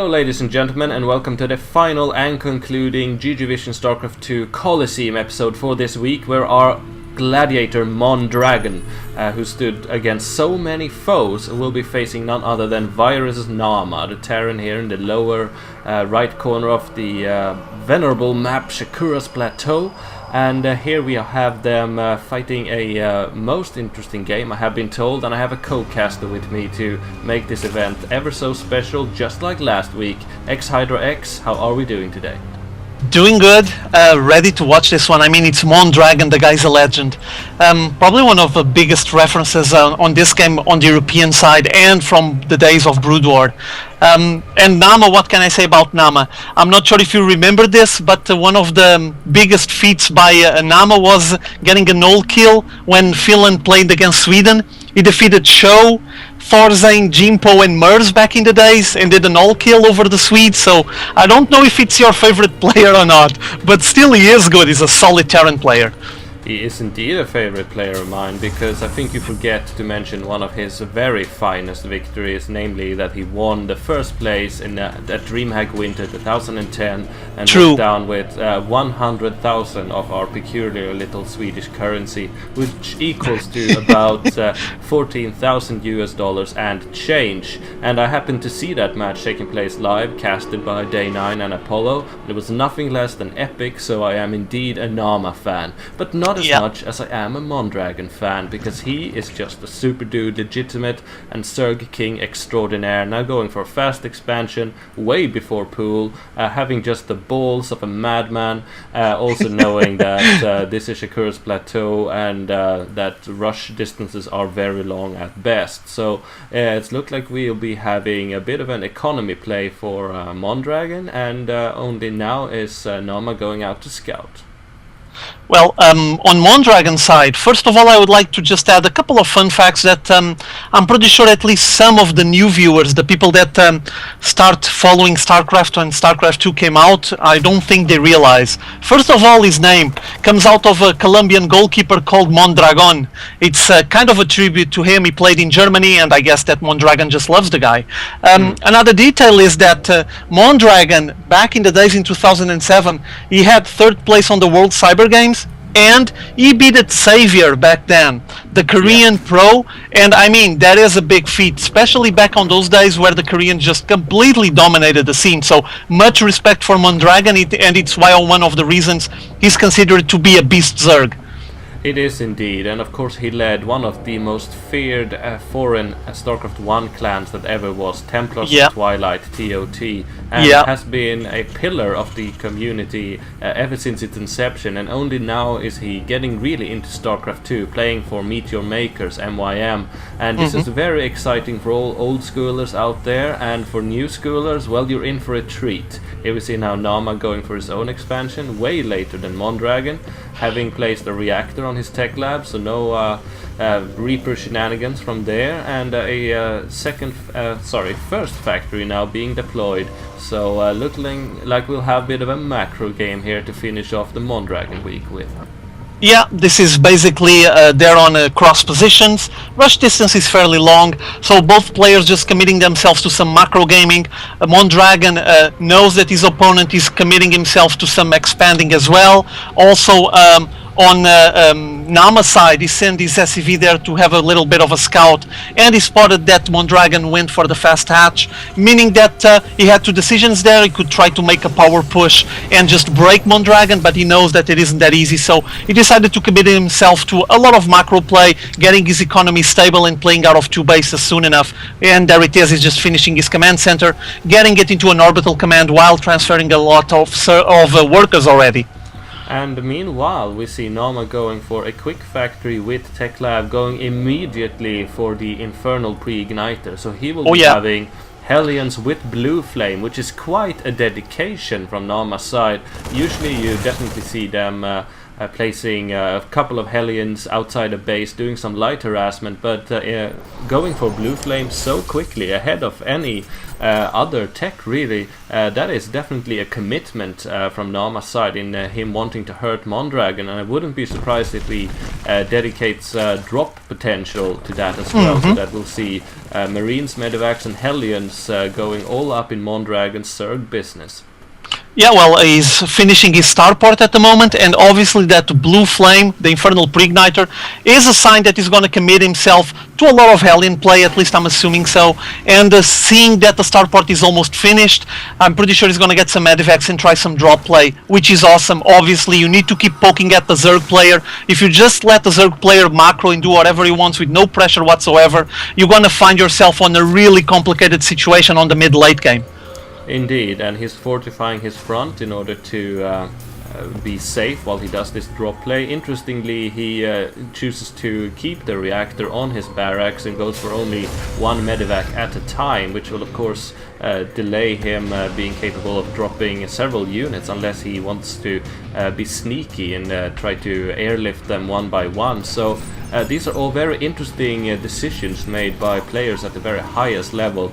Hello ladies and gentlemen, and welcome to the final and concluding GGvision Starcraft2 Colosseum episode for this week, where our Gladiator Mondragon, who stood against so many foes, will be facing none other than Virus Naama, the Terran here in the lower right corner of the venerable map Shakuras Plateau. And here we have them fighting a most interesting game, I have been told, and I have a co-caster with me to make this event ever so special, just like last week. xHydrax, how are we doing today? Doing good, ready to watch this one. I mean, it's Mondragon, the guy's a legend. Probably one of the biggest references on this game on the European side and from the days of Brood War. And Naama, what can I say about Naama? I'm not sure if you remember this, but one of the biggest feats by Naama was getting an all-kill when Finland played against Sweden. He defeated Show, Thorzane, Jimpo and Mers back in the days and did an all-kill over the Swedes, so I don't know if it's your favorite player or not, but still he is good. He's a solid Terran player. He is indeed a favorite player of mine, because I think you forget to mention one of his very finest victories, namely that he won the first place in at Dreamhack Winter 2010 and went down with 100,000 of our peculiar little Swedish currency, which equals to about 14,000 US dollars and change. And I happened to see that match taking place live, casted by Day9 and Apollo. It was nothing less than epic, so I am indeed a Naama fan, but not as much as I am a Mondragon fan, because he is just a super dude, legitimate and Zerg King extraordinaire, now going for a fast expansion way before pool, having just the balls of a madman, also knowing that this is Shakuras Plateau and that rush distances are very long at best. So it's looked like we'll be having a bit of an economy play for Mondragon, and only now is Naama going out to scout. Well, on Mondragon's side, first of all, I would like to just add a couple of fun facts that I'm pretty sure at least some of the new viewers, the people that start following StarCraft when StarCraft2 came out, I don't think they realize. First of all, his name comes out of a Colombian goalkeeper called Mondragon. It's kind of a tribute to him. He played in Germany, and I guess that Mondragon just loves the guy. Another detail is that Mondragon, back in the days in 2007, he had third place on the World Cyber Games, and he beat Xavier back then, the Korean pro, and I mean, that is a big feat, especially back on those days where the Koreans just completely dominated the scene. So much respect for Mondragon, and it's why one of the reasons he's considered to be a beast Zerg. It is indeed, and of course he led one of the most feared foreign StarCraft 1 clans that ever was, Templars of Twilight, TOT, and has been a pillar of the community ever since its inception, and only now is he getting really into StarCraft 2, playing for Meteor Makers, MYM, and this is very exciting for all old schoolers out there, and for new schoolers, well, you're in for a treat. Here we see now Naama going for his own expansion, way later than Mondragon, having placed a reactor on his tech lab, so no Reaper shenanigans from there, and a first factory now being deployed. So looking like we'll have a bit of a macro game here to finish off the Mondragon week with. Yeah, this is basically they're on cross positions. Rush distance is fairly long, so both players just committing themselves to some macro gaming. Mondragon knows that his opponent is committing himself to some expanding as well. Also, on Naama's side, he sent his SCV there to have a little bit of a scout, and he spotted that Mondragon went for the fast hatch, meaning that he had two decisions there. He could try to make a power push and just break Mondragon, but he knows that it isn't that easy, so he decided to commit himself to a lot of macro play, getting his economy stable and playing out of two bases soon enough. And there it is, he's just finishing his command center, getting it into an orbital command while transferring a lot of workers already. And meanwhile, we see Naama going for a quick factory with Tech Lab, going immediately for the Infernal Pre-Igniter. So he will be having Hellions with Blue Flame, which is quite a dedication from Naama's side. Usually you definitely see them placing a couple of Hellions outside a base, doing some light harassment, but going for Blue Flame so quickly, ahead of any other tech really, that is definitely a commitment from Naama's side in him wanting to hurt Mondragon, and I wouldn't be surprised if we dedicates drop potential to that as well, so that we'll see Marines, Medivacs and Hellions going all up in Mondragon's Zerg business. Yeah, well, he's finishing his starport at the moment, and obviously that blue flame, the Infernal Preigniter, is a sign that he's going to commit himself to a lot of Hellion play, at least I'm assuming so, and seeing that the starport is almost finished, I'm pretty sure he's going to get some Medivacs and try some drop play, which is awesome. Obviously, you need to keep poking at the Zerg player. If you just let the Zerg player macro and do whatever he wants with no pressure whatsoever, you're going to find yourself on a really complicated situation on the mid-late game. Indeed, and he's fortifying his front in order to be safe while he does this drop play. Interestingly, he chooses to keep the reactor on his barracks and goes for only one medevac at a time, which will of course delay him being capable of dropping several units unless he wants to be sneaky and try to airlift them one by one. So these are all very interesting decisions made by players at the very highest level.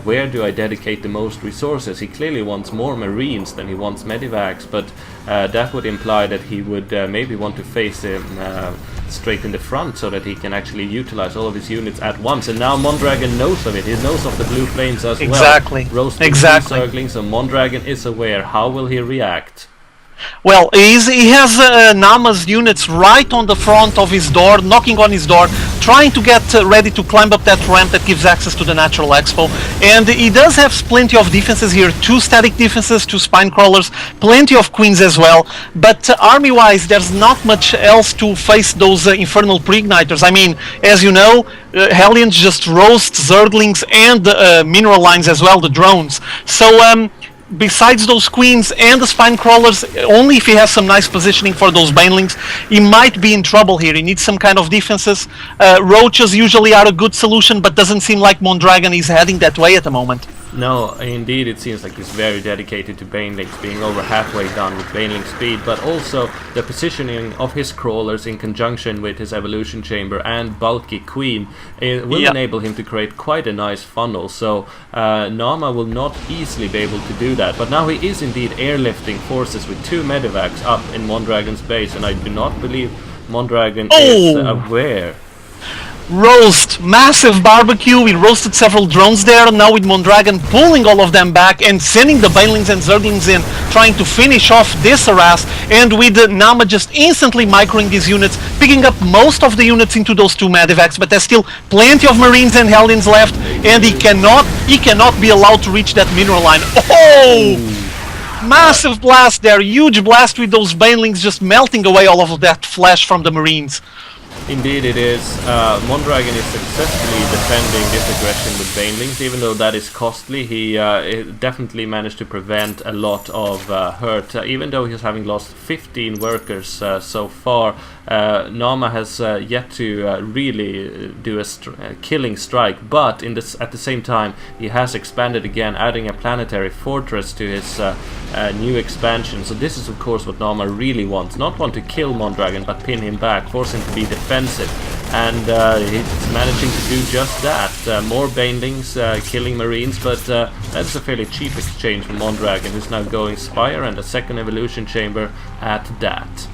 Where do I dedicate the most resources? He clearly wants more Marines than he wants Medivacs, but that would imply that he would maybe want to face him straight in the front so that he can actually utilize all of his units at once. And now Mondragon knows of it. He knows of the blue flames as well. Roasting Zerglings, so Mondragon is aware. How will he react? Well, he has Naama's units right on the front of his door, knocking on his door, trying to get ready to climb up that ramp that gives access to the Natural Expo. And he does have plenty of defenses here, 2 static defenses, 2 spine crawlers, plenty of queens as well. But army-wise, there's not much else to face those Infernal Preigniters. I mean, as you know, Hellions just roast Zerglings and mineral lines as well, the drones. So, besides those queens and the spine crawlers, only if he has some nice positioning for those banelings, he might be in trouble here. He needs some kind of defenses. Roaches usually are a good solution, but doesn't seem like Mondragon is heading that way at the moment. No, indeed, it seems like he's very dedicated to banelings, being over halfway done with baneling speed, but also the positioning of his crawlers in conjunction with his evolution chamber and bulky queen will enable him to create quite a nice funnel. So Naama will not easily be able to do that, but now he is indeed airlifting forces with 2 medevacs up in Mondragon's base, and I do not believe Mondragon is aware. Roast, massive barbecue. We roasted several drones there. Now with Mondragon pulling all of them back and sending the banelings and zerglings in, trying to finish off this harass, and with Naama just instantly microing these units, picking up most of the units into those 2 medevacs, but there's still plenty of Marines and Hellions left, and he cannot be allowed to reach that mineral line. Massive blast there, huge blast with those banelings just melting away all of that flesh from the Marines. Indeed it is. Mondragon is successfully defending this aggression with banelings, even though that is costly. He definitely managed to prevent a lot of hurt, even though he's having lost 15 workers so far. Naama has yet to really do a killing strike, but at the same time he has expanded again, adding a planetary fortress to his new expansion. So this is of course what Naama really wants, not want to kill Mondragon but pin him back, force him to be defensive, and he's managing to do just that. More banelings, killing Marines, but that's a fairly cheap exchange for Mondragon, who's now going Spire and a second evolution chamber at that.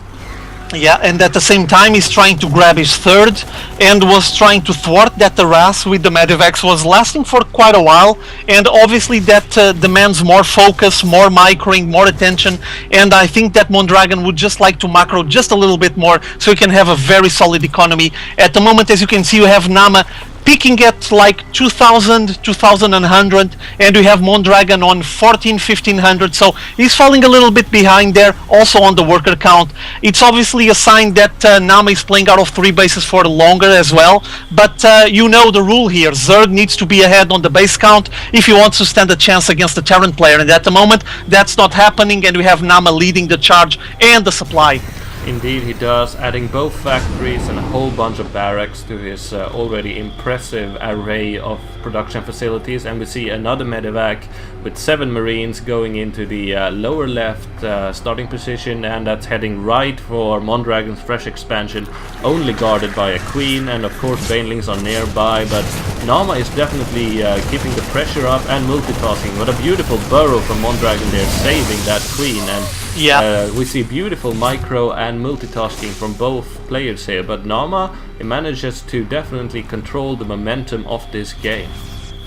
Yeah, and at the same time he's trying to grab his 3rd and was trying to thwart that harass with the Medivacs. Was lasting for quite a while, and obviously that demands more focus, more microing, more attention, and I think that Mondragon would just like to macro just a little bit more so he can have a very solid economy. At the moment, as you can see, you have Naama peaking at like 2000, 2100, and we have Mondragon on 1500, so he's falling a little bit behind there, also on the worker count. It's obviously a sign that Naama is playing out of 3 bases for longer as well, but you know the rule here, Zerg needs to be ahead on the base count if he wants to stand a chance against the Terran player, and at the moment that's not happening, and we have Naama leading the charge and the supply. Indeed he does, adding both factories and a whole bunch of barracks to his already impressive array of production facilities, and we see another medevac with 7 Marines going into the lower left starting position, and that's heading right for Mondragon's fresh expansion, only guarded by a Queen, and of course Banelings are nearby, but Naama is definitely keeping the pressure up and multitasking. What a beautiful burrow from Mondragon there, saving that Queen, and we see beautiful micro and multitasking from both players here, but Naama manages to definitely control the momentum of this game.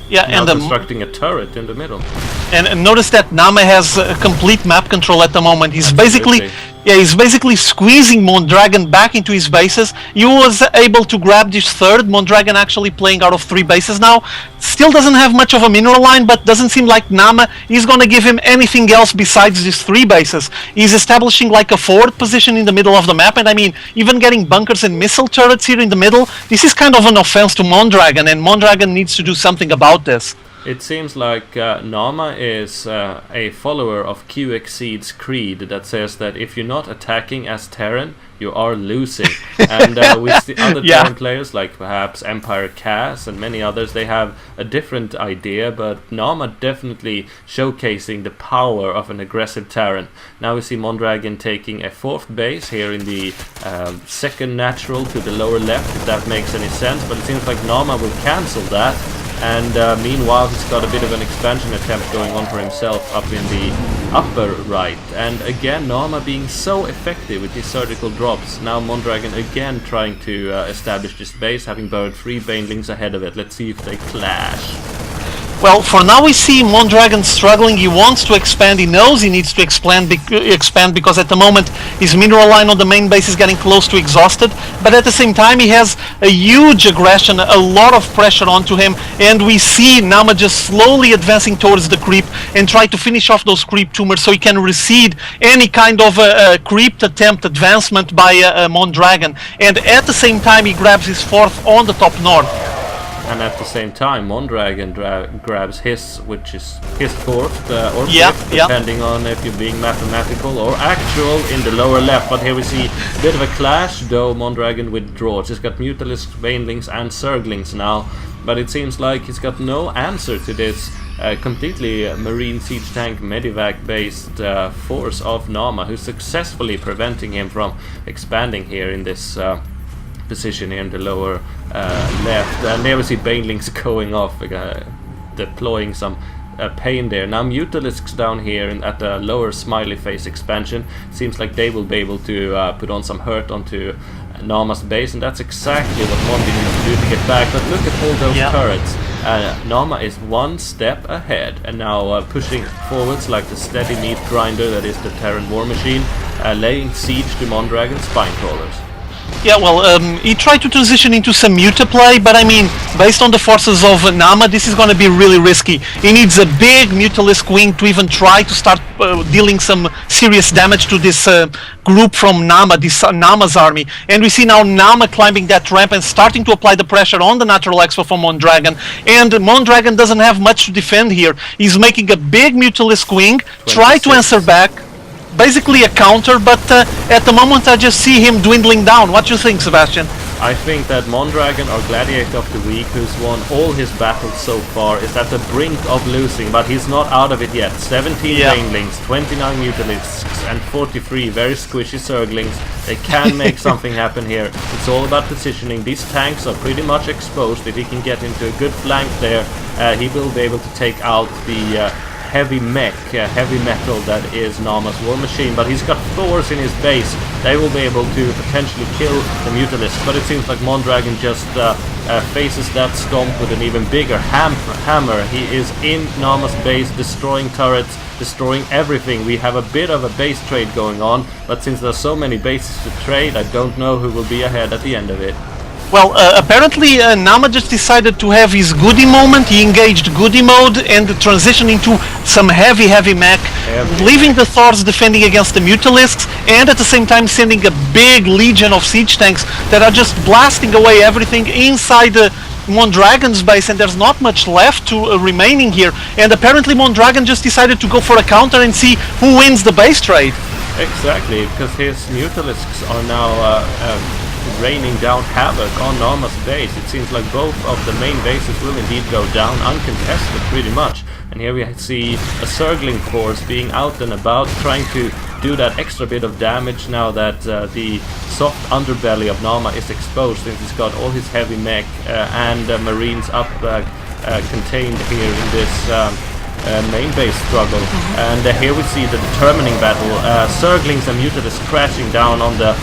Yeah, now and constructing a turret in the middle. And notice that Naama has complete map control at the moment. He's Absolutely. basically squeezing Mondragon back into his bases. He was able to grab this third. Mondragon actually playing out of 3 bases now. Still doesn't have much of a mineral line, but doesn't seem like Naama is going to give him anything else besides these 3 bases. He's establishing like a forward position in the middle of the map, and I mean, even getting bunkers and missile turrets here in the middle. This is kind of an offense to Mondragon, and Mondragon needs to do something about this. It seems like Naama is a follower of QXceed's creed that says that if you're not attacking as Terran, you are losing. And with the other Terran players, like perhaps Empire Cass and many others, they have a different idea, but Naama definitely showcasing the power of an aggressive Terran. Now we see Mondragon taking a 4th base here in the 2nd natural to the lower left, if that makes any sense, but it seems like Naama will cancel that. And meanwhile he's got a bit of an expansion attempt going on for himself up in the upper right. And again Naama being so effective with his surgical drops. Now Mondragon again trying to establish this base, having buried 3 Banelings ahead of it. Let's see if they clash. Well, for now we see Mondragon struggling. He wants to expand. He knows he needs to expand because at the moment his mineral line on the main base is getting close to exhausted. But at the same time he has a huge aggression, a lot of pressure onto him, and we see Naama just slowly advancing towards the creep and try to finish off those creep tumors so he can recede any kind of creep attempt advancement by Mondragon. And at the same time he grabs his 4th on the top north. And at the same time, Mondragon grabs his, which is his 4th or 5th, depending on if you're being mathematical or actual, in the lower left. But here we see a bit of a clash, though Mondragon withdraws. He's got Mutalisks, Banelings and Zerglings now, but it seems like he's got no answer to this completely Marine Siege Tank Medivac based force of Naama, who's successfully preventing him from expanding here in this position here in the lower left. And there we see Banelings going off, deploying some pain there. Now Mutalisks down here at the lower smiley face expansion, seems like they will be able to put on some hurt onto Naama's base, and that's exactly what Mondragon needs to do to get back. But look at all those turrets. Naama is 1 step ahead, and now pushing forwards like the steady meat grinder that is the Terran war machine, laying siege to Mondragon's spine crawlers. Yeah, well, he tried to transition into some mutaplay, but I mean, based on the forces of Naama, this is going to be really risky. He needs a big Mutalisk wing to even try to start dealing some serious damage to this group from Naama, this Naama's army. And we see now Naama climbing that ramp and starting to apply the pressure on the natural expo for Mondragon. And Mondragon doesn't have much to defend here. He's making a big Mutalisk wing, try to answer back. Basically a counter, but at the moment I just see him dwindling down. What do you think, Sebastian? I think that Mondragon, our Gladiator of the Week, who's won all his battles so far, is at the brink of losing, but he's not out of it yet. 17 Banelings, 29 Mutalisks, and 43 very squishy Zerglings. They can make something happen here. It's all about positioning. These tanks are pretty much exposed. If he can get into a good flank there, he will be able to take out the heavy mech, heavy metal that is Naama's war machine, but he's got Thors in his base. They will be able to potentially kill the Mutalisks, but it seems like Mondragon just faces that stomp with an even bigger hammer. He is in Naama's base, destroying turrets, destroying everything. We have a bit of a base trade going on, but since there's so many bases to trade, I don't know who will be ahead at the end of it. Well, apparently Naama just decided to have his goody moment. He engaged goody mode and transitioned into some heavy mech, leaving the Thors defending against the Mutalisks, and at the same time sending a big legion of siege tanks that are just blasting away everything inside the Mondragon's base, and there's not much left to remaining here. And apparently Mondragon just decided to go for a counter and see who wins the base trade. Exactly, because his Mutalisks are now raining down havoc on Naama's base. It seems like both of the main bases will indeed go down uncontested pretty much. And here we see a Zergling force being out and about, trying to do that extra bit of damage now that the soft underbelly of Naama is exposed, since he's got all his heavy mech and marines up contained here in this main base struggle. And here we see the determining battle. Zerglings and Mutalisks crashing down on the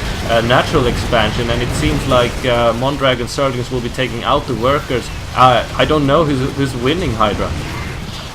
natural expansion, and it seems like Mondragon Zerglings will be taking out the workers. I don't know who's winning, Hydra.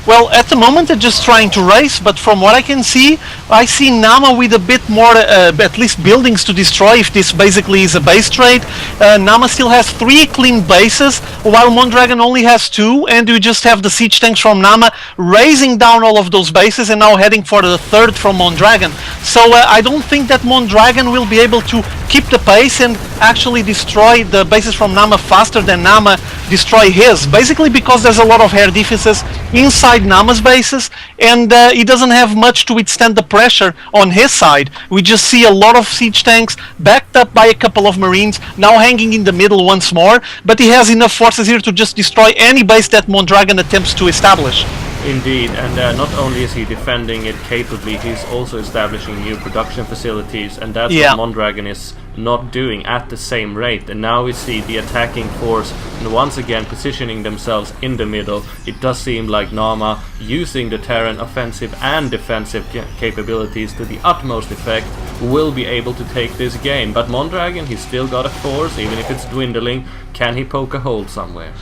Well, at the moment they're just trying to race, but from what I can see, I see Naama with a bit more, at least buildings to destroy, if this basically is a base trade. Naama still has 3 clean bases, while Mondragon only has 2, and we just have the siege tanks from Naama raising down all of those bases and now heading for the 3rd from Mondragon. So I don't think that Mondragon will be able to keep the pace and actually destroy the bases from Naama faster than Naama destroy his, basically because there's a lot of air defenses inside Naama's bases, and he doesn't have much to withstand the pressure on his side. We just see a lot of siege tanks backed up by a couple of marines, now hanging in the middle once more, but he has enough forces here to just destroy any base that Mondragon attempts to establish. Indeed, and not only is he defending it capably, he's also establishing new production facilities, and that's what Mondragon is not doing at the same rate. And now we see the attacking force and once again positioning themselves in the middle. It does seem like Naama, using the Terran offensive and defensive capabilities to the utmost effect, will be able to take this game. But Mondragon, he's still got a force, even if it's dwindling. Can he poke a hole somewhere?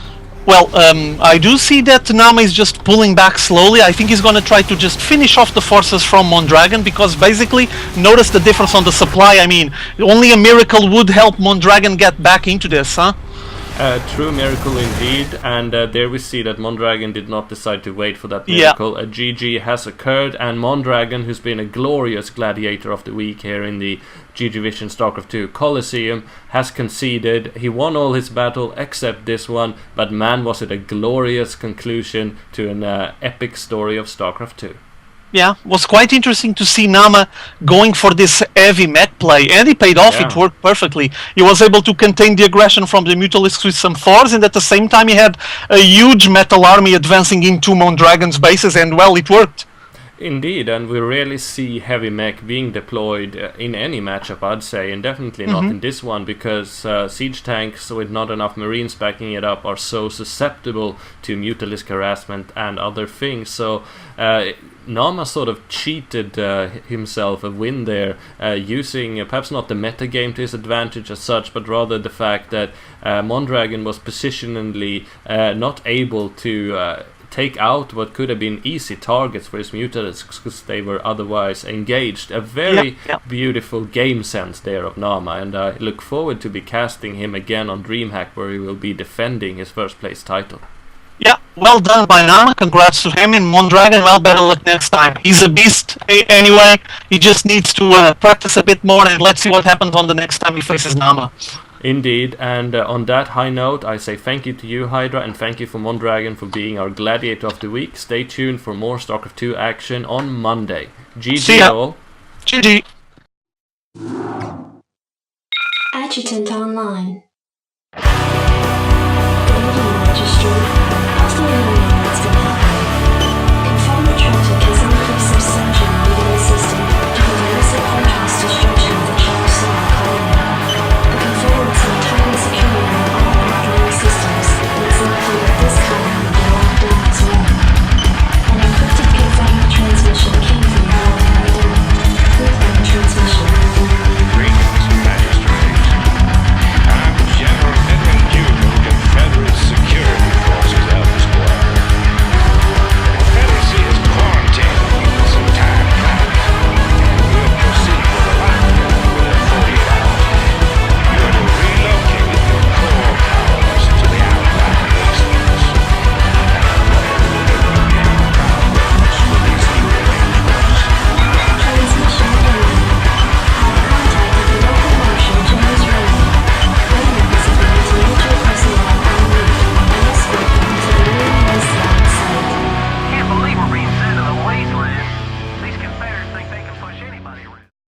Well, I do see that Naama is just pulling back slowly. I think he's going to try to just finish off the forces from Mondragon, because basically, notice the difference on the supply. I mean, only a miracle would help Mondragon get back into this, huh? True miracle indeed, and there we see that Mondragon did not decide to wait for that miracle. A GG has occurred, and Mondragon, who's been a glorious gladiator of the week here in the GGvision Starcraft2 Colosseum, has conceded. He won all his battle except this one, but man, was it a glorious conclusion to an epic story of Starcraft 2. Yeah, was quite interesting to see Naama going for this heavy mech play, and it paid off. It worked perfectly. He was able to contain the aggression from the Mutalisks with some Thors, and at the same time he had a huge metal army advancing into Mondragon's bases, and well, it worked. Indeed, and we rarely see heavy mech being deployed in any matchup, I'd say, and definitely not in this one, because siege tanks with not enough marines backing it up are so susceptible to Mutalisk harassment and other things. So Naama sort of cheated himself a win there, using perhaps not the metagame to his advantage as such, but rather the fact that Mondragon was positionally not able to take out what could have been easy targets for his Mutalisks, because they were otherwise engaged. A very beautiful game sense there of Naama, and I look forward to be casting him again on Dreamhack, where he will be defending his first place title. Yeah, well done by Naama. Congrats to him. And Mondragon, well, better luck next time. He's a beast anyway. He just needs to practice a bit more, and let's see what happens on the next time he faces Naama. Indeed, and on that high note, I say thank you to you, Hydra, and thank you for Mondragon for being our Gladiator of the Week. Stay tuned for more StarCraft 2 action on Monday. GG all. GG. Adjutant online.